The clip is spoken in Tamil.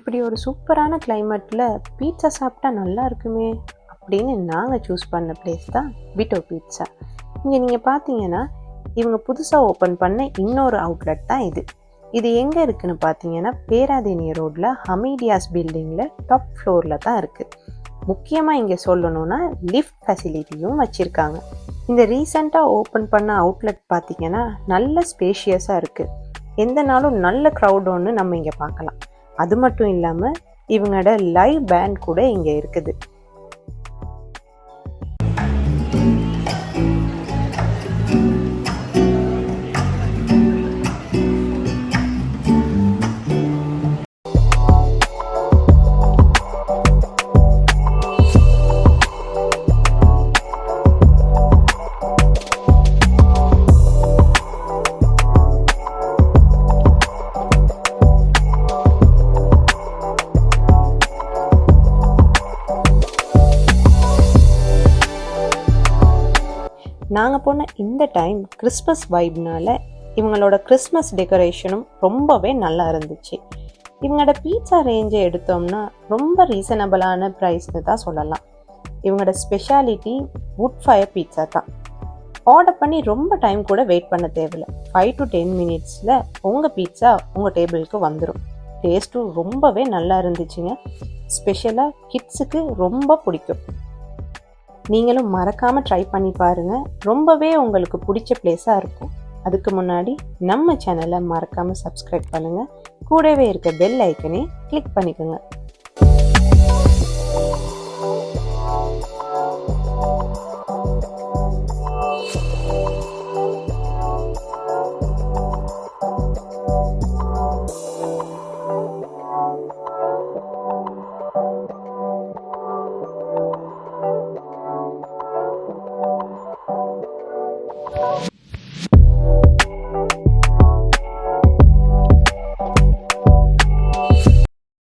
இப்படி ஒரு சூப்பரான கிளைமேட்டில் பீட்சா சாப்பிட்டா நல்லா இருக்குமே அப்படின்னு நாங்கள் சூஸ் பண்ண பிளேஸ் தான் விட்டோ பீட்சா. இங்கே நீங்கள் பார்த்தீங்கன்னா இவங்க புதுசாக ஓப்பன் பண்ண இன்னொரு அவுட்லெட் தான் இது. இது எங்கே இருக்குதுன்னு பார்த்தீங்கன்னா பேராதேனி ரோட்டில் ஹமீடியாஸ் பில்டிங்கில் டாப் ஃப்ளோரில் தான் இருக்குது. முக்கியமாக இங்கே சொல்லணும்னா லிஃப்ட் ஃபெசிலிட்டியும் வச்சுருக்காங்க. இந்த ரீசெண்டாக ஓப்பன் பண்ண அவுட்லெட் பார்த்தீங்கன்னா நல்ல ஸ்பேஷியஸாக இருக்குது. எந்த நாளும் நல்ல க்ரௌட் ஒன்று நம்ம இங்கே பார்க்கலாம். அது மட்டும் இல்லாமல் இவங்களோட லைவ் பேண்ட் கூட இங்கே இருக்குது. நாங்கள் போன இந்த டைம் கிறிஸ்மஸ் வைப்னால இவங்களோட கிறிஸ்மஸ் டெக்கரேஷனும் ரொம்பவே நல்லா இருந்துச்சு. இவங்களோட பீட்சா ரேஞ்சை எடுத்தோம்னா ரொம்ப ரீசனபிளான ப்ரைஸ்னு தான் சொல்லலாம். இவங்களோட ஸ்பெஷாலிட்டி வுட் ஃபயர் பீட்சா தான். ஆர்டர் பண்ணி ரொம்ப டைம் கூட வெயிட் பண்ண தேவையில்லை. 5 to 10 minutes உங்கள் பீட்சா உங்கள் டேபிளுக்கு வந்துடும். டேஸ்ட்டும் ரொம்பவே நல்லா இருந்துச்சுங்க. ஸ்பெஷலாக கிட்ஸுக்கு ரொம்ப பிடிக்கும். நீங்களும் மறக்காமல் ட்ரை பண்ணி பாருங்கள். ரொம்பவே உங்களுக்கு பிடிச்ச பிளேஸாக இருக்கும். அதுக்கு முன்னாடி நம்ம சேனலை மறக்காமல் சப்ஸ்கிரைப் பண்ணுங்கள். கூடவே இருக்க பெல் ஐக்கனே கிளிக் பண்ணிக்கோங்க.